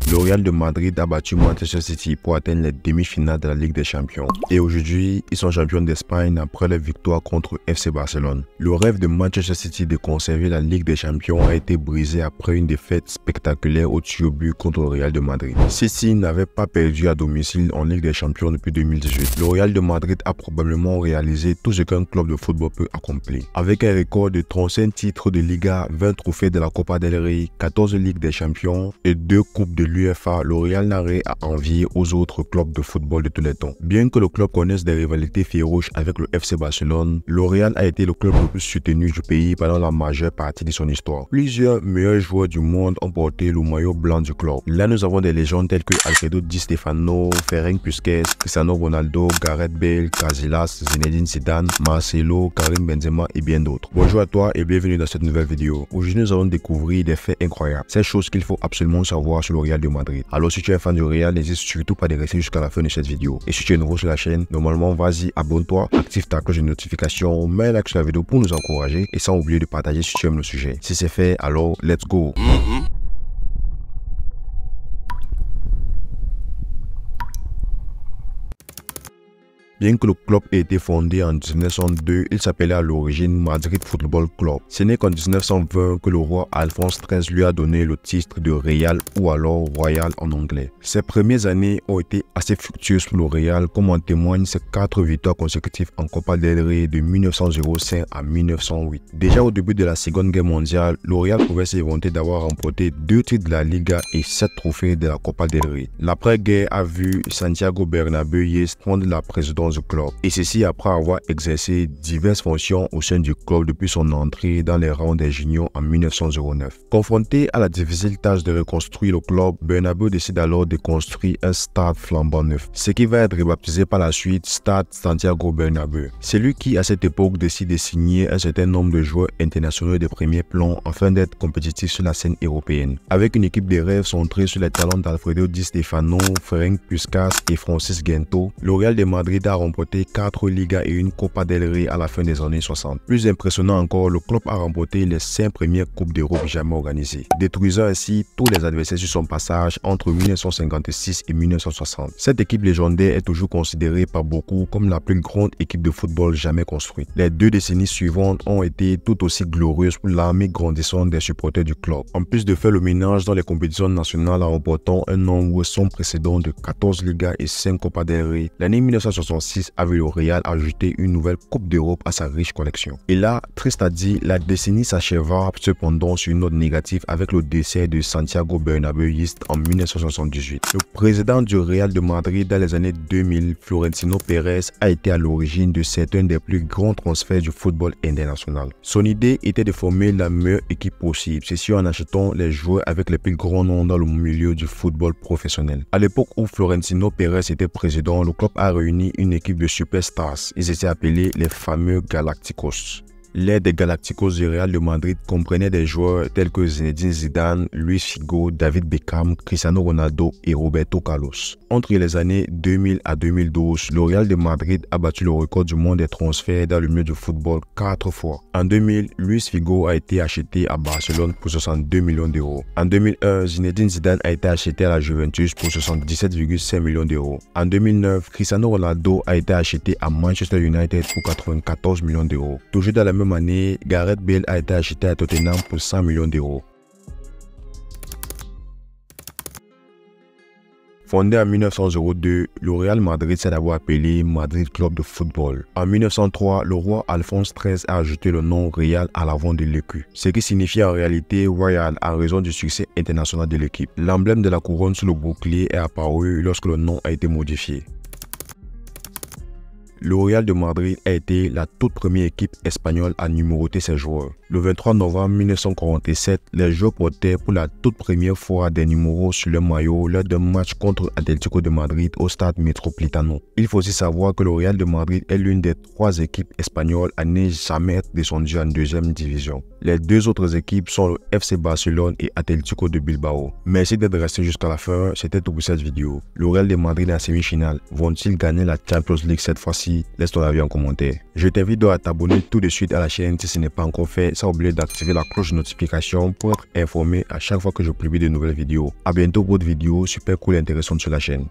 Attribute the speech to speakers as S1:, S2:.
S1: Le Real de Madrid a battu Manchester City pour atteindre les demi-finales de la Ligue des Champions. Et aujourd'hui, ils sont champions d'Espagne après leur victoire contre FC Barcelone. Le rêve de Manchester City de conserver la Ligue des Champions a été brisé après une défaite spectaculaire au tir au but contre le Real de Madrid. City n'avait pas perdu à domicile en Ligue des Champions depuis 2018. Le Real de Madrid a probablement réalisé tout ce qu'un club de football peut accomplir. Avec un record de 35 titres de Liga, 20 trophées de la Copa del Rey, 14 Ligues des Champions et 2 coupes de l'UEFA, le Real n'a rien à envier aux autres clubs de football de tous les temps. Bien que le club connaisse des rivalités féroces avec le FC Barcelone, le Real a été le club le plus soutenu du pays pendant la majeure partie de son histoire. Plusieurs meilleurs joueurs du monde ont porté le maillot blanc du club. Là, nous avons des légendes telles que Alfredo Di Stefano, Ferenc Puskas, Cristiano Ronaldo, Gareth Bale, Casillas, Zinedine Zidane, Marcelo, Karim Benzema et bien d'autres. Bonjour à toi et bienvenue dans cette nouvelle vidéo. Aujourd'hui, nous allons découvrir des faits incroyables. Ces choses qu'il faut absolument savoir sur le Real de Madrid. Alors, si tu es fan du Real, n'hésite surtout pas de rester jusqu'à la fin de cette vidéo. Et si tu es nouveau sur la chaîne, normalement, vas-y, abonne-toi, active ta cloche de notification, mets un like sur la vidéo pour nous encourager et sans oublier de partager si tu aimes le sujet. Si c'est fait, alors, let's go! Bien que le club ait été fondé en 1902, il s'appelait à l'origine Madrid Football Club. Ce n'est qu'en 1920 que le roi Alphonse XIII lui a donné le titre de Real ou alors Royal en anglais. Ses premières années ont été assez fructueuses pour le Real, comme en témoignent ses 4 victoires consécutives en Copa del Rey de 1905 à 1908. Déjà au début de la Seconde Guerre mondiale, le Real pouvait se vanter d'avoir remporté 2 titres de la Liga et 7 trophées de la Copa del Rey. L'après-guerre a vu Santiago Bernabéu prendre la présidence du club, et ceci après avoir exercé diverses fonctions au sein du club depuis son entrée dans les rangs des juniors en 1909. Confronté à la difficile tâche de reconstruire le club, Bernabéu décide alors de construire un stade flambant neuf, ce qui va être rebaptisé par la suite Stade Santiago Bernabéu. C'est lui qui à cette époque décide de signer un certain nombre de joueurs internationaux de premier plan afin d'être compétitif sur la scène européenne. Avec une équipe de rêves centrée sur les talents d'Alfredo Di Stefano, Ferenc Puskas et Francis Gento, le Real de Madrid a remporté 4 Ligas et une Copa del Rey à la fin des années 60. Plus impressionnant encore, le club a remporté les 5 premières Coupes d'Europe jamais organisées, détruisant ainsi tous les adversaires sur son passage entre 1956 et 1960. Cette équipe légendaire est toujours considérée par beaucoup comme la plus grande équipe de football jamais construite. Les 2 décennies suivantes ont été tout aussi glorieuses pour l'armée grandissante des supporters du club. En plus de faire le ménage dans les compétitions nationales en remportant un nombre sans précédent de 14 Ligas et 5 Copa del Rey, l'année 1966 a vu le Real ajouter une nouvelle Coupe d'Europe à sa riche collection. Et là, triste à dire, la décennie s'achèva cependant sur une note négative avec le décès de Santiago Bernabéu en 1978. Le président du Real de Madrid dans les années 2000, Florentino Pérez, a été à l'origine de certains des plus grands transferts du football international. Son idée était de former la meilleure équipe possible, ceci en achetant les joueurs avec les plus grands noms dans le milieu du football professionnel. À l'époque où Florentino Pérez était président, le club a réuni une équipe de superstars. Ils étaient appelés les fameux Galacticos. L'aile des Galacticos du Real de Madrid comprenait des joueurs tels que Zinedine Zidane, Luis Figo, David Beckham, Cristiano Ronaldo et Roberto Carlos. Entre les années 2000 à 2012, le Real de Madrid a battu le record du monde des transferts dans le milieu du football 4 fois. En 2000, Luis Figo a été acheté à Barcelone pour 62 millions d'euros. En 2001, Zinedine Zidane a été acheté à la Juventus pour 77,5 millions d'euros. En 2009, Cristiano Ronaldo a été acheté à Manchester United pour 94 millions d'euros. Toujours dans la même année, Gareth Bale a été acheté à Tottenham pour 100 millions d'euros. Fondé en 1902, le Real Madrid s'est d'abord appelé Madrid Club de Football. En 1903, le roi Alphonse XIII a ajouté le nom Real à l'avant de l'écu, ce qui signifie en réalité Royal en raison du succès international de l'équipe. L'emblème de la couronne sur le bouclier est apparu lorsque le nom a été modifié. Le Real de Madrid a été la toute première équipe espagnole à numéroter ses joueurs. Le 23 novembre 1947, les joueurs portaient pour la toute première fois des numéros sur le maillot lors d'un match contre Atlético de Madrid au stade Metropolitano. Il faut aussi savoir que le Real de Madrid est l'une des 3 équipes espagnoles à ne jamais être descendues en 2e division. Les 2 autres équipes sont le FC Barcelone et Atlético de Bilbao. Merci d'être resté jusqu'à la fin, c'était tout pour cette vidéo. Le Real de Madrid en semi-finale, vont-ils gagner la Champions League cette fois-ci? aussi, laisse ton avis en commentaire. Je t'invite donc à t'abonner tout de suite à la chaîne si ce n'est pas encore fait, sans oublier d'activer la cloche de notification pour être informé à chaque fois que je publie de nouvelles vidéos. A bientôt pour d'autres vidéos super cool et intéressantes sur la chaîne.